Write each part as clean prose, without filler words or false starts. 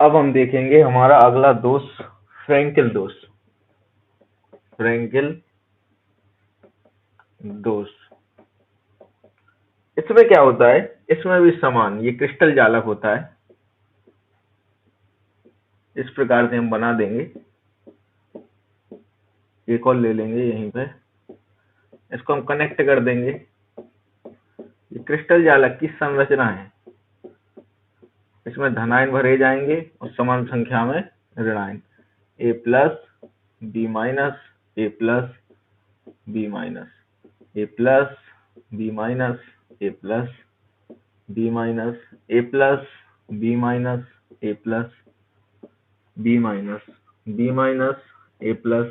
अब हम देखेंगे हमारा अगला दोष, फ्रैंकेल दोष। फ्रैंकेल दोष, इसमें क्या होता है, इसमें भी समान ये क्रिस्टल जालक होता है। इस प्रकार से हम बना देंगे, एक और ले लेंगे यहीं पे, इसको हम कनेक्ट कर देंगे। ये क्रिस्टल जालक की संरचना है, इसमें धनायन भरे जाएंगे और समान संख्या में ऋणायन, A plus B minus, A plus B minus, A plus B minus, A plus B minus, A plus B minus, A plus B minus, B minus A plus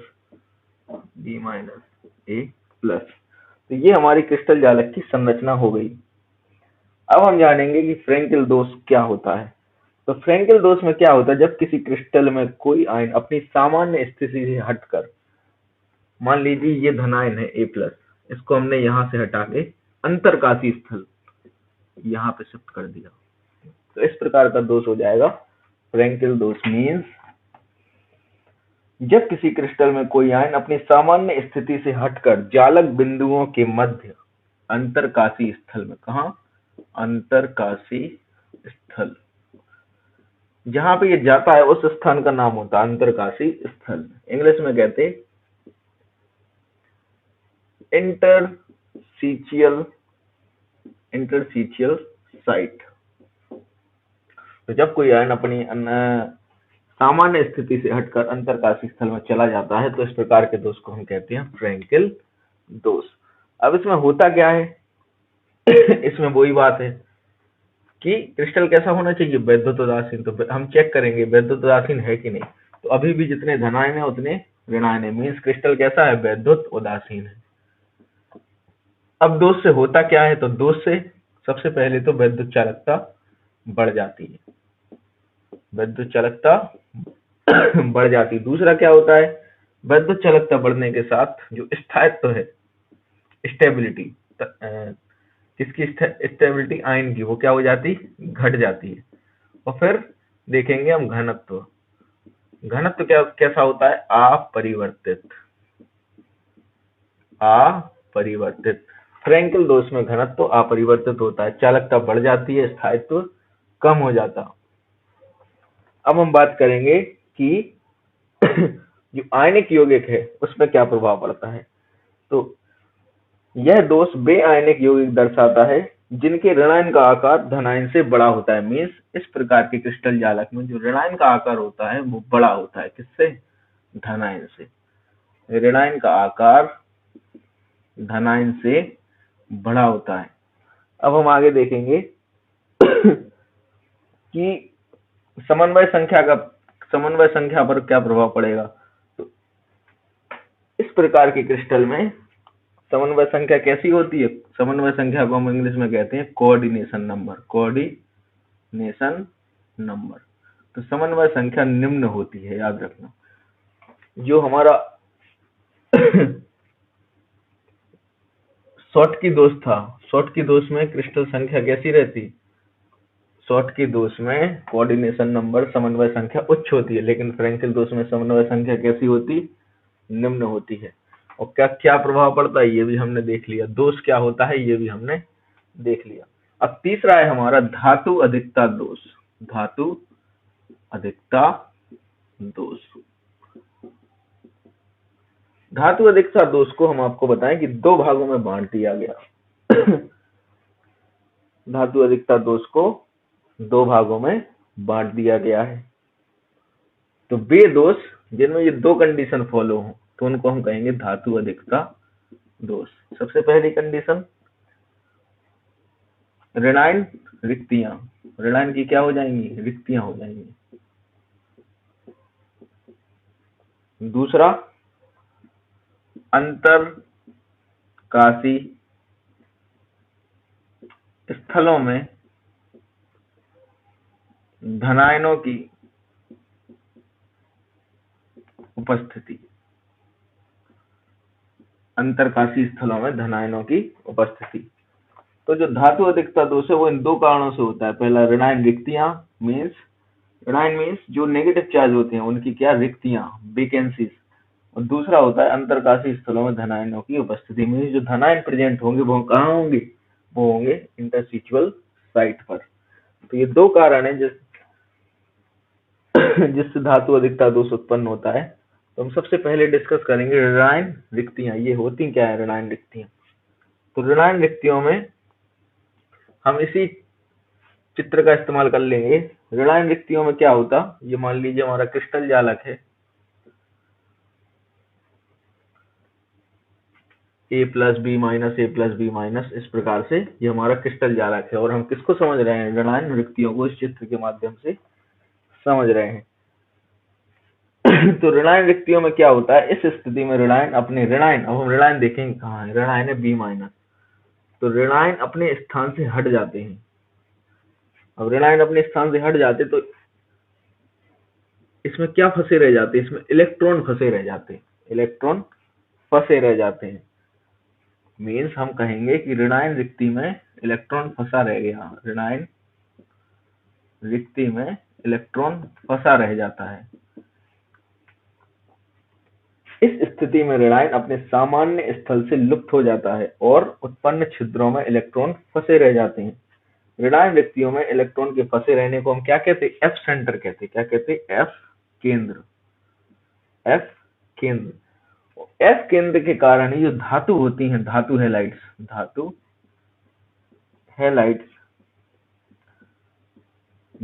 B minus A plus. तो ये हमारी crystal जालक की संरचना हो गई। अब हम जानेंगे कि फ्रैंकेल दोष क्या होता है। तो फ्रैंकेल दोष में क्या होता है, जब किसी क्रिस्टल में कोई आयन अपनी सामान्य स्थिति से हटकर, मान लीजिए ये धनायन है ए प्लस, इसको हमने यहां से हटा के अंतरकाशी स्थल यहाँ पे शिफ्ट कर दिया, तो इस प्रकार का दोष हो जाएगा फ्रैंकेल दोष। मीन्स जब किसी क्रिस्टल में कोई आयन अपनी सामान्य स्थिति से हटकर जालक बिंदुओं के मध्य अंतरकाशी स्थल में, कहा अंतरकाशी स्थल, जहां पे ये जाता है उस स्थान का नाम होता है अंतरकाशी स्थल। इंग्लिश में कहते इंटरस्टिशियल साइट। तो जब कोई आयन अपनी सामान्य स्थिति से हटकर अंतरकाशी स्थल में चला जाता है तो इस प्रकार के दोष को हम कहते हैं फ्रैंकेल दोष। अब इसमें होता क्या है इसमें वही बात है कि क्रिस्टल कैसा होना चाहिए, वैद्युत उदासीन। तो हम चेक करेंगे वैद्युत उदासीन है कि नहीं, तो अभी भी जितने धनायन है उतने ऋणायन है, मीन्स क्रिस्टल कैसा है, वैद्युत उदासीन है। अब दोष से होता क्या है, तो दोष से सबसे पहले तो वैद्युत चालकता बढ़ जाती है, वैद्युत चालकता बढ़ जाती है। दूसरा क्या होता है, वैद्युत चालकता बढ़ने के साथ जो स्थायित्व है, स्टेबिलिटी, किसकी स्टेबिलिटी, आयन की, वो क्या हो जाती, घट जाती है। और फिर देखेंगे हम घनत्व, घनत्व क्या कैसा होता है, अपरिवर्तित, अपरिवर्तित। फ्रैंकेल दोष में घनत्व अपरिवर्तित होता है, चालकता बढ़ जाती है, स्थायित्व कम हो जाता। अब हम बात करेंगे कि जो आयनिक यौगिक है उसमें क्या प्रभाव पड़ता है। तो यह दोष वे आयनिक यौगिक दर्शाता है जिनके ऋणायन का आकार धनायन से बड़ा होता है। मीन्स इस प्रकार के क्रिस्टल जालक में जो ऋणायन का आकार होता है वो बड़ा होता है, किससे, धनायन से। ऋणायन का आकार धनायन से बड़ा होता है। अब हम आगे देखेंगे कि समन्वय संख्या पर क्या प्रभाव पड़ेगा। तो इस प्रकार के क्रिस्टल में समन्वय संख्या कैसी होती है, समन्वय संख्या को हम इंग्लिश में कहते हैं कोऑर्डिनेशन नंबर, कोऑर्डिनेशन नंबर। तो समन्वय संख्या निम्न होती है, याद रखना। जो हमारा शॉटकी दोष था, शॉटकी दोष में क्रिस्टल संख्या कैसी रहती, शॉटकी दोष में कोऑर्डिनेशन नंबर, समन्वय संख्या उच्च होती है, लेकिन फ्रैंकेल दोष में समन्वय संख्या कैसी होती, निम्न होती है। और क्या क्या प्रभाव पड़ता है ये भी हमने देख लिया, दोष क्या होता है ये भी हमने देख लिया। अब तीसरा है हमारा धातु अधिकता दोष, धातु अधिकता दोष। धातु अधिकता दोष को हम आपको बताएं कि दो भागों में बांट दिया गया धातु अधिकता दोष को दो भागों में बांट दिया गया है। तो वे दोष जिनमें ये दो कंडीशन फॉलो हो तो उनको हम कहेंगे धातु अधिकता दोष। सबसे पहली कंडीशन, ऋणायन रिक्तियां, ऋणायन की क्या हो जाएंगी, रिक्तियां हो जाएंगी। दूसरा, अंतरकाशी स्थलों में धनायनों की उपस्थिति, अंतरकाशी स्थलों में धनायनों की उपस्थिति। तो जो धातु अधिकता दोष है वो इन दो कारणों से होता है। पहला, ऋणायन रिक्तियां, मीन्स ऋणायन मीन्स जो नेगेटिव चार्ज होते हैं उनकी क्या रिक्तियां, वेकेंसीज। और दूसरा होता है अंतरकाशी स्थलों में धनायनों की उपस्थिति। मीन्स जो धनायन प्रेजेंट होंगे वो कहाँ होंगे, वो होंगे इंटरस्टिशियल साइट पर। तो ये दो कारण है जिससे धातु अधिकता दोष उत्पन्न होता है। तो हम सबसे पहले डिस्कस करेंगे ऋणायन रिक्तियां। ये होती क्या है ऋणायन रिक्तियां। तो ऋणायन रिक्तियों में हम इसी चित्र का इस्तेमाल कर लेंगे। ऋणायन रिक्तियों में क्या होता, ये मान लीजिए हमारा क्रिस्टल जालक है A plus B minus A plus B minus, इस प्रकार से ये हमारा क्रिस्टल जालक है। और हम किसको समझ रहे हैं, ऋणायन रिक्तियों को इस चित्र के माध्यम से समझ रहे हैं। तो ऋणायन रिक्तियों में क्या होता है, इस स्थिति में ऋणायन अपने ऋणायन, अब हम ऋणायन देखेंगे कहाँ है, ऋणायन है बी माइनस। तो ऋणायन अपने स्थान से हट जाते हैं। अब ऋणायन अपने स्थान से हट जाते तो इसमें क्या फंसे रह जाते हैं, इसमें इलेक्ट्रॉन फंसे रह जाते हैं, इलेक्ट्रॉन फंसे रह जाते हैं। मीन्स हम कहेंगे कि ऋणायन रिक्ति में इलेक्ट्रॉन फंसा रह गया, ऋणायन रिक्ति में इलेक्ट्रॉन फंसा रह जाता है। इस स्थिति में ऋणायन अपने सामान्य स्थल से लुप्त हो जाता है और उत्पन्न छिद्रों में इलेक्ट्रॉन फंसे रह जाते हैं। ऋणायन रिक्तियों में इलेक्ट्रॉन के फंसे रहने को हम क्या कहते हैं, एफ सेंटर कहते हैं। क्या कहते हैं, एफ केंद्र, एफ केंद्र। एफ केंद्र के कारण ही जो धातु होती हैं, धातु हैलाइड्स, धातु हैलाइड्स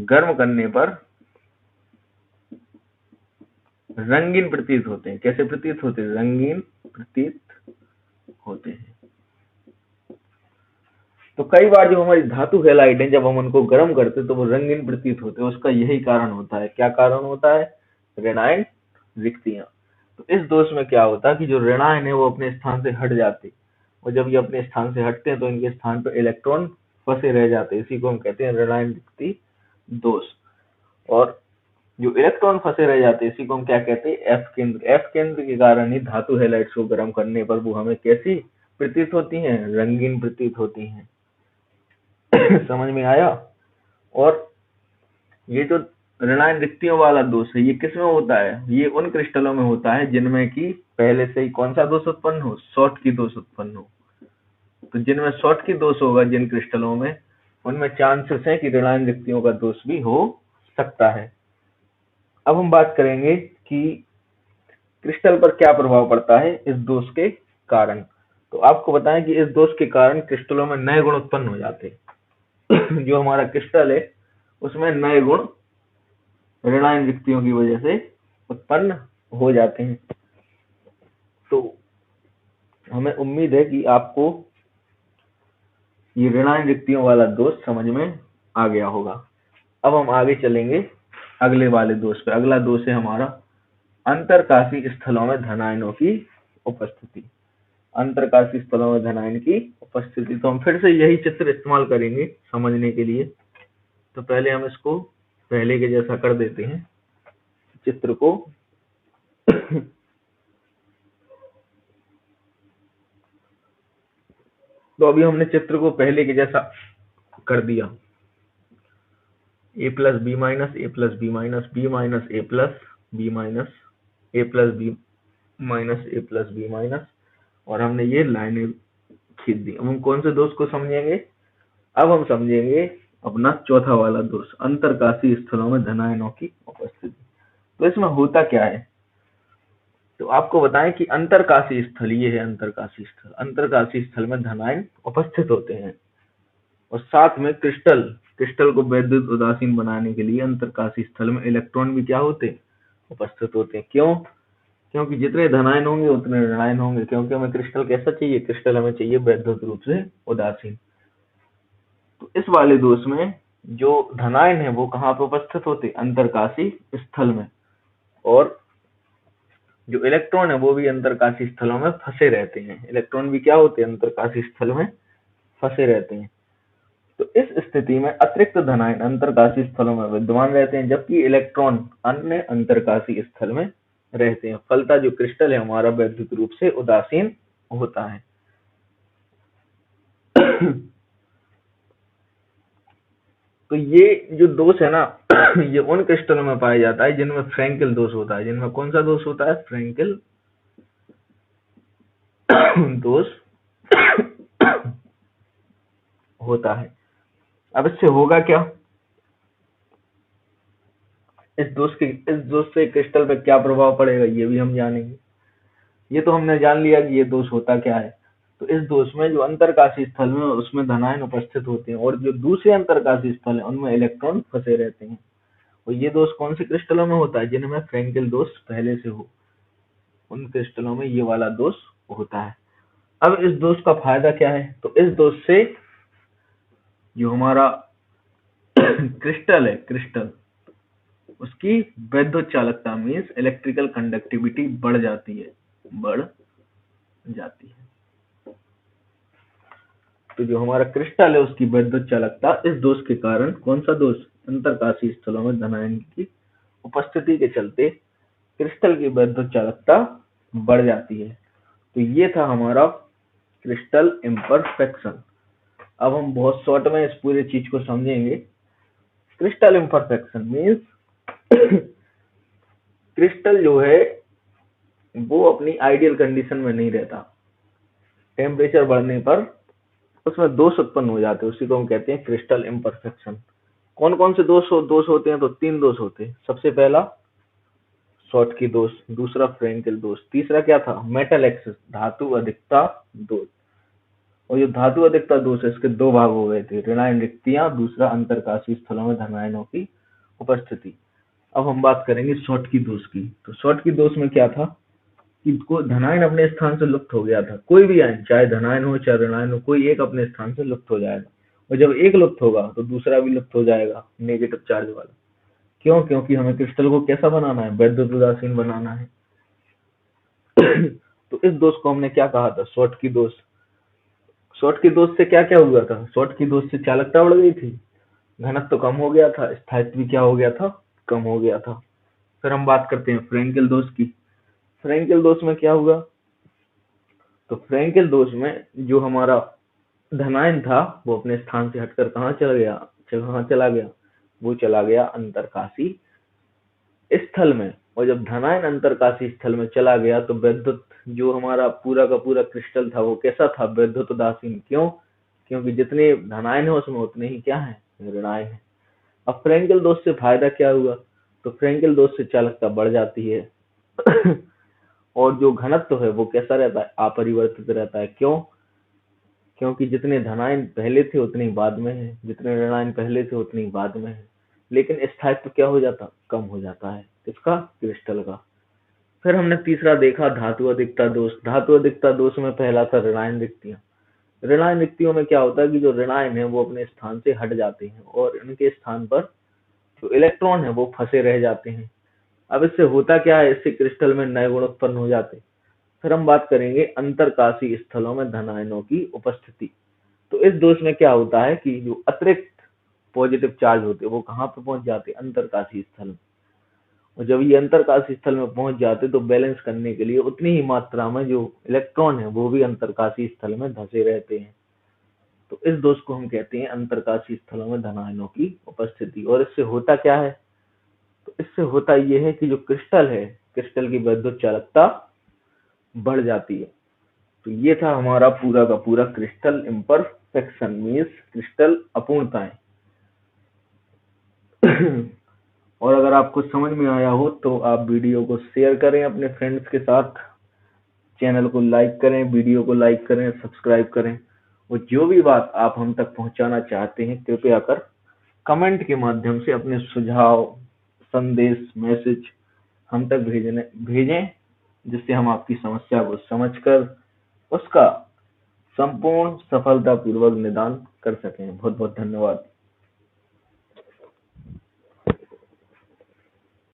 गर्म करने पर रंगीन प्रतीत होते हैं। कैसे प्रतीत होते हैं, रंगीन प्रतीत होते हैं। तो कई बार जो हमारी धातु हैलाइड है, जब हम उनको गर्म करते हैं तो वो रंगीन प्रतीत होते हैं। उसका यही कारण होता है। क्या कारण होता है, ऋणायन रिक्तियां। तो इस दोष में क्या होता है कि जो ऋणायन है वो अपने स्थान से हट जाते, और जब ये अपने स्थान से हटते हैं तो इनके स्थान पर इलेक्ट्रॉन फंसे रह जाते हैं। इसी को हम कहते हैं ऋणायन रिक्ति दोष। और जो इलेक्ट्रॉन फंसे रह जाते हैं इसी को हम क्या कहते हैं, एफ केंद्र। एफ केंद्र के कारण ही धातु हैलाइड्स को गर्म करने पर वो हमें कैसी प्रतीत होती हैं, रंगीन प्रतीत होती हैं। समझ में आया। और ये जो ऋणायन रिक्तियों वाला दोष है ये किसमें होता है, ये उन क्रिस्टलों में होता है जिनमें की पहले से ही कौन सा दोष उत्पन्न हो, शॉर्ट की दोष उत्पन्न हो। तो जिनमें शॉर्ट की दोष होगा जिन क्रिस्टलों में, उनमें चांसेस है कि ऋणायन रिक्तियों का दोष भी हो सकता है। अब हम बात करेंगे कि क्रिस्टल पर क्या प्रभाव पड़ता है इस दोष के कारण। तो आपको बताएं कि इस दोष के कारण क्रिस्टलों में नए गुण उत्पन्न हो जाते हैं। जो हमारा क्रिस्टल है उसमें नए गुण ऋणायन रिक्तियों की वजह से उत्पन्न हो जाते हैं। तो हमें उम्मीद है कि आपको ये ऋणायन रिक्तियों वाला दोष समझ में आ गया होगा। अब हम आगे चलेंगे अगले वाले दोष पे। अगला दोष है हमारा अंतरकाशी स्थलों में धनायनों की उपस्थिति। अंतरकाशी स्थलों में धनायन की उपस्थिति। तो हम फिर से यही चित्र इस्तेमाल करेंगे समझने के लिए। तो पहले हम इसको पहले के जैसा कर देते हैं चित्र को। तो अभी हमने चित्र को पहले के जैसा कर दिया, A plus B minus, A plus B minus, B minus A plus B minus, A plus B minus, A plus B minus, और हमने ये लाइनें खींच दी। अब हम कौन से दोष को समझेंगे, अब हम समझेंगे अपना चौथा वाला दोष, अंतरकाशी स्थलों में धनायनों की उपस्थिति। तो इसमें होता क्या है, तो आपको बताएं कि अंतरकाशी स्थल, ये है अंतरकाशी स्थल। अंतरकाशी स्थल में धनायन उपस्थित होते हैं और साथ में क्रिस्टल को वैद्युत उदासीन बनाने के लिए अंतरकाशी स्थल में इलेक्ट्रॉन भी क्या होते, उपस्थित होते हैं। क्यों, क्योंकि जितने धनायन होंगे उतने ऋणायन होंगे। क्योंकि हमें क्रिस्टल कैसा चाहिए, क्रिस्टल हमें चाहिए वैद्युत रूप से उदासीन। तो इस वाले दोष में जो धनायन है वो कहाँ पे उपस्थित होते, अंतरकाशी स्थल में। और जो इलेक्ट्रॉन है वो भी अंतरकाशी स्थलों में फंसे रहते हैं। इलेक्ट्रॉन भी क्या होते हैं, अंतरकाशी स्थल में फंसे रहते हैं। तो इस स्थिति में अतिरिक्त धनायन अंतरकाशी स्थलों में विद्यमान रहते हैं, जबकि इलेक्ट्रॉन अन्य अंतरकाशी स्थल में रहते हैं। फलतः जो क्रिस्टल है हमारा वैद्युत रूप से उदासीन होता है। तो ये जो दोष है ना ये उन क्रिस्टलों में पाया जाता है जिनमें फ्रैंकल दोष होता है। जिनमें कौन सा दोष होता है? फ्रैंकल दोष होता है। अब इससे होगा क्या? इस दोष से क्रिस्टल पे क्या प्रभाव पड़ेगा ये भी हम जानेंगे। ये तो हमने जान लिया कि ये दोष होता क्या है। तो इस दोष में जो अंतरकाशी स्थल में उसमें धनायन उपस्थित होते हैं और जो दूसरे अंतरकाशी स्थल है उनमें इलेक्ट्रॉन फंसे रहते हैं। और ये दोष कौन से क्रिस्टलों में होता है? जिनमें फ्रैंकल दोष पहले से हो, उन क्रिस्टलों में ये वाला दोष होता है। अब इस दोष का फायदा क्या है? तो इस दोष से जो हमारा क्रिस्टल है, क्रिस्टल उसकी वैद्युत चालकता मीन्स इलेक्ट्रिकल कंडक्टिविटी बढ़ जाती है। तो जो हमारा क्रिस्टल है उसकी वैद्युत चालकता इस दोष के कारण, कौन सा दोष? अंतरकाशी स्थलों में धनायन की उपस्थिति के चलते क्रिस्टल की वैद्युत चालकता बढ़ जाती है। तो ये था हमारा क्रिस्टल इम्परफेक्शन। अब हम बहुत शॉर्ट में इस पूरे चीज को समझेंगे। क्रिस्टल इम्परफेक्शन मीन्स क्रिस्टल जो है वो अपनी आइडियल कंडीशन में नहीं रहता। टेम्परेचर बढ़ने पर उसमें दोष उत्पन्न हो जाते हैं, उसी को हम कहते हैं क्रिस्टल इम्परफेक्शन। कौन कौन से दोष होते हैं? तो 3 दोष होते हैं। सबसे पहला शॉटकी दोष, दूसरा फ्रैंकल दोष, तीसरा क्या था? मेटल एक्सेस, धातु अधिकता दोष। और जो धातु अधिकता दोष है इसके 2 भाग हो गए थे, ऋणायन रिक्तियां, दूसरा अंतरकाशी स्थलों में धनायनों की उपस्थिति। अब हम बात करेंगे शॉटकी दोष की। तो शॉटकी दोष में क्या था कि धनायन अपने स्थान से लुप्त हो गया था। कोई भी आयन, चाहे धनायन हो चाहे ऋणायन हो, कोई एक अपने स्थान से लुप्त हो जाएगा। और जब एक लुप्त होगा तो दूसरा भी लुप्त हो जाएगा, नेगेटिव चार्ज वाला। क्यों? क्योंकि हमें क्रिस्टल को कैसा बनाना है? वैद्युत उदासीन बनाना है। तो इस दोष को हमने क्या कहा था? शॉटकी दोष। शॉटकी दोष से क्या क्या हुआ था? शॉटकी दोष से चालकता बढ़ गई थी, घनत्व तो कम हो गया था, स्थायित्व भी क्या हो गया था? कम हो गया था। फिर हम बात करते हैं फ्रैंकल दोष की। फ्रैंकल दोष में क्या हुआ? तो फ्रैंकल दोष में जो हमारा धनायन था वो अपने स्थान से हटकर कहाँ चला गया? वो चला गया अंतरकाशी स्थल में। और जब धनायन अंतरकाशी स्थल में चला गया तो वैद्युत, जो हमारा पूरा का पूरा क्रिस्टल था वो कैसा था? वैद्युत उदासीन। क्यों? क्योंकि जितने धनायन है उसमें उतने ही क्या है? ऋणायन है। अब फ्रैंकल दोष से फायदा क्या हुआ? तो फ्रैंकल दोष से चालकता बढ़ जाती है और जो घनत्व है वो कैसा रहता है? अपरिवर्तित रहता है। क्यों? क्योंकि जितने धनायन पहले थे उतने ही बाद में है, जितने ऋणायन पहले थे उतने ही बाद में है। लेकिन स्थायित्व क्या हो जाता? कम हो जाता है। किसका? क्रिस्टल का। फिर हमने तीसरा देखा धातु अधिकता दोष। धातु अधिकता दोष में पहला था ऋणायन रिक्तियां। ऋणायन रिक्तियों में क्या होता है कि जो ऋणायन है वो अपने स्थान से हट जाते हैं और इनके स्थान पर जो इलेक्ट्रॉन है वो फंसे रह जाते हैं। अब इससे होता क्या है? इससे क्रिस्टल में नए गुण उत्पन्न हो जाते हैं। फिर हम बात करेंगे अंतरकाशी स्थलों में धनायनों की उपस्थिति। तो इस दोष में क्या होता है कि जो अतिरिक्त पॉजिटिव चार्ज होते हैं वो कहाँ पे पहुंच जाते हैं? अंतरकाशी स्थल में। और जब ये अंतरकाशी स्थल में पहुंच जाते तो बैलेंस करने के लिए उतनी ही मात्रा में जो इलेक्ट्रॉन है वो भी अंतरकाशी स्थल में धंसे रहते हैं। तो इस दोष को हम कहते हैं अंतरकाशी स्थलों में धनायनों की उपस्थिति। और इससे होता क्या है? तो इससे होता ये है कि जो क्रिस्टल है, क्रिस्टल की वैद्युत चालकता बढ़ जाती है। तो ये था हमारा पूरा का पूरा क्रिस्टल इम्परफेक्शन मीन्स क्रिस्टल अपूर्णताएं। और अगर आपको समझ में आया हो तो आप वीडियो को शेयर करें अपने फ्रेंड्स के साथ, चैनल को लाइक करें, वीडियो को लाइक करें, सब्सक्राइब करें। और जो भी बात आप हम तक पहुंचाना चाहते हैं कृपया कर कमेंट के माध्यम से अपने सुझाव, संदेश, मैसेज हम तक भेजें, जिससे हम आपकी समस्या को समझकर उसका संपूर्ण सफलतापूर्वक निदान कर सकें। बहुत बहुत धन्यवाद।